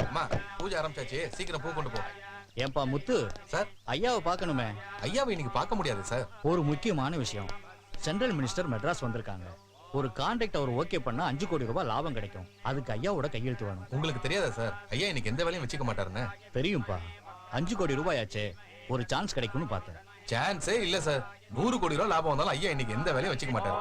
அம்மா பூஜை ஆரம்பிச்சாச்சு, சீக்கிரம் பூ கொண்டு போ. ஏன்பா முத்து சார், ஐயாவை பார்க்கணுமே. ஐயாவை இன்னைக்கு பார்க்க முடியாது சார். ஒரு முக்கியமான விஷயம், சென்ட்ரல் மினிஸ்டர் மெட்ராஸ் வந்திருக்காங்க. ஒரு கான்ட்ராக்ட் அவர் ஓகே பண்ணா 5 கோடி ரூபாய் லாபம் கிடைக்கும். அதுக்கு ஐயாவோட கையெழுத்து வேணும். உங்களுக்கு தெரியாதா சார், ஐயா இன்னைக்கு எந்த வேலையும் வச்சுக்க மாட்டாருன்னு? தெரியும்பா, 5 கோடி ரூபாய் ஆச்சே, ஒரு சான்ஸ் கிடைக்கும்னு பார்த்தேன். சான்ஸே இல்ல சார். 100 கோடி ரூபாய் லாபம் வந்தாலும் ஐயா இன்னைக்கு எந்த வேலையும் வச்சுக்க மாட்டாரு.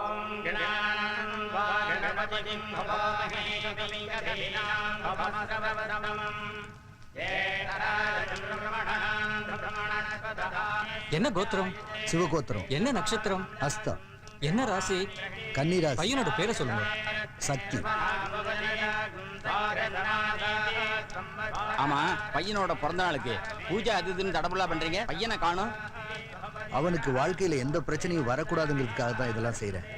என்ன கோத்திரம்? சிவகோத்திரம். என்ன நட்சத்திரம்? ஹஸ்தம். என்ன ராசி? கன்னிராசி. பையனோட பேரை சொல்லுங்க. சக்தி. ஆமா, பையனோட பிறந்த நாளுக்கு பூஜை அது இதுன்னு தடபுலா பண்றீங்க, பையனை காணோம். அவனுக்கு வாழ்க்கையில எந்த பிரச்சனையும் வரக்கூடாதுங்கிறதுக்காக தான் இதெல்லாம் செய்யறேன்.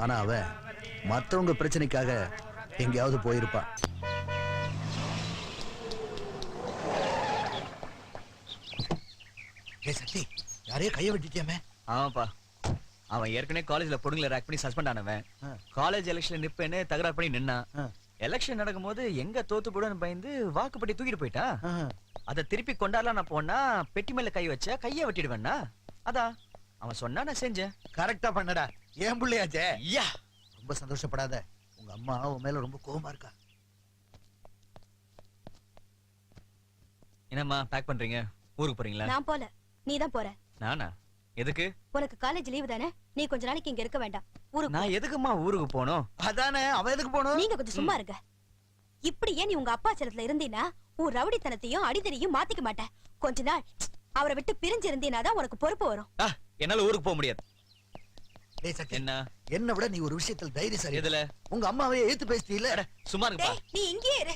ஆனா அவன் மற்றவங்க பிரச்சனைக்காக எங்கேயாவது போயிருப்பான். சக்தி, யாரையும் கைய வெட்டிட்டியாமே? ஆமாப்பா, அவன் ஏற்கனவே காலேஜ்ல பொண்ணுங்களை ரேக் பண்ணி சஸ்பெண்ட் ஆனவன். காலேஜ் எலெக்ஷன்ல நிப்பேன்னு தகராறு பண்ணி நின்னான். எலெக்ஷன் நடக்கும்போது எங்க தோத்து போடுன்னு பயந்து வாக்குப்பட்டி தூக்கிட்டு போயிட்டான். அதை திருப்பி கொண்டாடலாம் நான் போனா பெட்டி மேல கை வச்ச கைய வெட்டிடுவேன்னா. அதான் அவன் சொன்னா நான் செஞ்சேன். கரெக்டா பண்ணடா, ஏன் பிள்ளையாச்சே. ஐயா ரொம்ப சந்தோஷப்படாத, உங்க அம்மா உன் மேல ரொம்ப கோவமா இருக்கா. என்னம்மா பேக் பண்றீங்க? ஊருக்கு போறீங்களா? நான் போல, நீ தான் போற. நானா? எதுக்கு? உனக்கு காலேஜ் லீவு தானே, நீ கொஞ்ச நாளைக்கு இங்க இருக்க வேண்டாம். ஊருக்கு நான் எதுக்குமா ஊருக்கு போனோம்? அதானே, அவன் எதுக்கு போகணும்? நீங்க கொஞ்சம் சும்மா இருங்க. இப்படியே நீ உங்க அப்பா செலத்துல இருந்தீனா உன் ரவுடித்தனத்தையும் அடிதடியும் மாத்திக்க மாட்டேன். கொஞ்ச நாள் அவரை விட்டு பிரிஞ்சு இருந்தீனா தான் உனக்கு பொறுப்பு வரும். என்னால ஊருக்கு போக முடியாது. என்ன என்ன விட நீ ஒரு விஷயத்துல தைரியசாலி. எதுல? உங்க அம்மாவே ஏத்து பேசிட்டீல. சும்மா இருப்பா. நீ இங்கே இரு.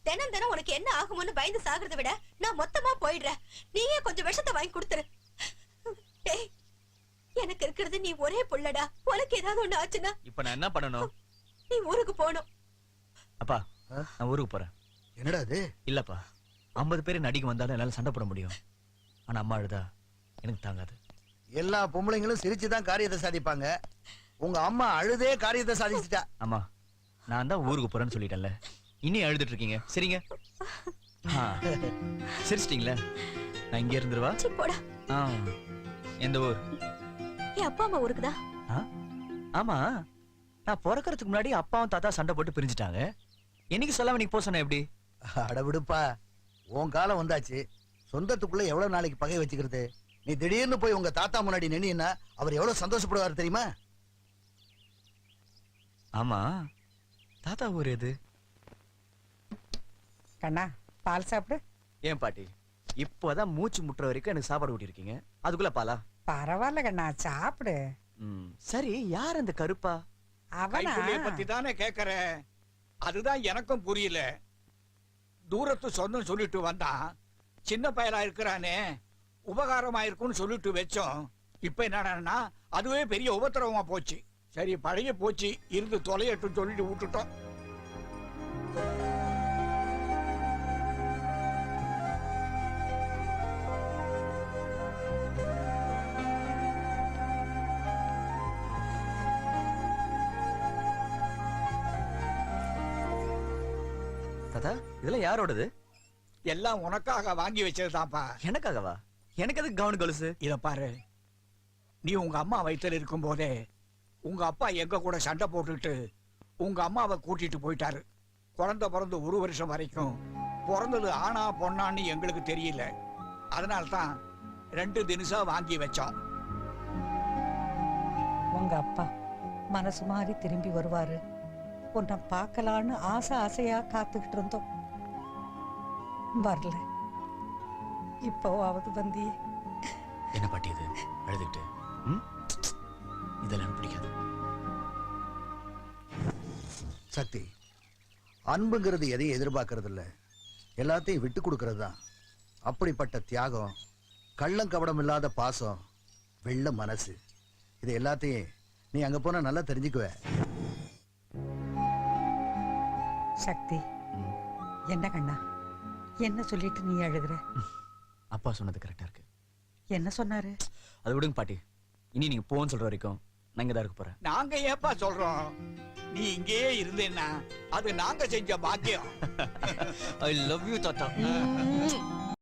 தினம் தினம் உனக்கு என்ன ஆகுமோன்னு பயந்து சாகிறத விட நான் மொத்தமா போயிடுறேன். நீயே கொஞ்சம் விஷத்தை வாங்கி கொடுத்துரு. டேய், எனக்கு இருக்கிறது நீ ஒரே புள்ளடா. உனக்கு ஏதாவது ஒண்ணு ஆச்சுன்னா இப்ப நான் என்ன பண்ணணும்? நீ ஊருக்கு போகணும். அப்பா, நான் ஊருக்கு போறேன். என்னடா அது? இல்லப்பா, 50 பேர் நடிக்க வந்தாலும் என்னால சண்டை போட முடியும். ஆனா அம்மா அழுதா எனக்கு தாங்காது. எல்லா பொம்பளைங்களும் சிரிச்சுதான் காரியத்தை சாதிப்பாங்க. உங்க அம்மா அழுதே காரியத்தை சாதிச்சுட்டா. அம்மா, நான் தான் ஊருக்கு போறேன்னு சொல்லிட்டேன்ல, இனி அழுதுட்டு இருக்கீங்க. சரிங்க, சிரிச்சிட்டீங்களா? நான் இங்க இருந்துருவா. போடா. எந்த ஊர்? என் அப்பா அம்மா ஊருக்குதான். ஆமா, நான் பிறக்கிறதுக்கு முன்னாடி அப்பாவும் தாத்தா சண்டை போட்டு பிரிஞ்சுட்டாங்க. என்னைக்கு சொல்லாம நீங்க போக சொன்ன எப்படி? அட விடுப்பா, உன் காலம் வந்தாச்சு. சொந்தத்துக்குள்ள எவ்வளவு நாளைக்கு பகை வச்சுக்கிறது? நீ திடீர்னு போய் உங்க தாத்தா முன்னாடி நின்னா அவர் எவ்வளவு சந்தோஷப்படுவார் தெரியுமா? ஆமா, தாத்தா ஊர் எது? கண்ணா, பால் சாப்பிடு. ஏன் பாட்டி, இப்போதான் மூச்சு முட்டுற வரைக்கும் எனக்கு சாப்பாடு ஊட்டி இருக்கீங்க, அதுக்குள்ள பாலா? பரவாயில்ல கண்ணா, சாப்பிடு. சரி, யார் அந்த கருப்பா? அவனா பத்தி தானே கேக்குறேன். அதுதான் எனக்கும் புரியல. தூரத்து சொந்தம் சொல்லிட்டு வந்தான். சின்ன பயலா இருக்கிறானே, உபகாரமா இருக்கும்னு சொல்லிட்டு வச்சோம். இப்ப என்னடான்னா அதுவே பெரிய உபத்திரவமா போச்சு. சரி, பழைய போச்சு, இருந்து தொலையட்டும் சொல்லிட்டு விட்டுட்டோம். தாத்தா, இதெல்லாம் யாரோடது? எல்லாம் உனக்காக வாங்கி வச்சதுதான்ப்பா. எனக்காகவா? எனக்கு எதுக்கு கவுன் கொலுசு? இத பாரு, நீ உங்க அம்மா வயித்துல இருக்கும் போதே உங்க அப்பா எங்க கூட சண்டை போட்டுட்டு உங்க அம்மாவை கூட்டிட்டு போயிட்டாரு. குழந்தை பிறந்து 1 வருஷம் வரைக்கும் பிறந்தது ஆனா பொண்ணான்னு எங்களுக்கு தெரியல. அதனால்தான் 2 தினசா வாங்கி வச்சோம். உங்க அப்பா மனசு மாறி திரும்பி வருவாரு, உன்னை பார்க்கலான்னு ஆசை ஆசையா காத்துக்கிட்டு இருந்தோம். வரல, இப்போவாவது வந்தியே. என்ன பாட்டி இது அழுதுகிட்டு? இதெல்லாம் பிடிக்காது. சக்தி, அன்புங்கிறது எதையும் எதிர்பார்க்கறது இல்ல, எல்லாத்தையும் விட்டு கொடுக்கறது தான். அப்படிப்பட்ட தியாகம், கள்ளம் கபடம் இல்லாத பாசம், வெள்ள மனசு, இது எல்லாத்தையும் நீ அங்க போனா நல்லா தெரிஞ்சுக்குவ. சக்தி, என்ன கண்ணா, என்ன சொல்லிட்டு நீ அழுகுற? அப்பா சொன்னது கரெக்டா இருக்கு. என்ன சொன்னாரு? அது விடுங்க பாட்டி, இனி நீங்க போன்னு சொல்ற வரைக்கும் நான் இங்க தான் இருக்க போறேன். நாங்க ஏப்பா சொல்றோம், நீ இங்கேயே இருந்தேன்னா அது நாங்க செஞ்ச பாக்கியம். ஐ லவ் யூ தாத்தா.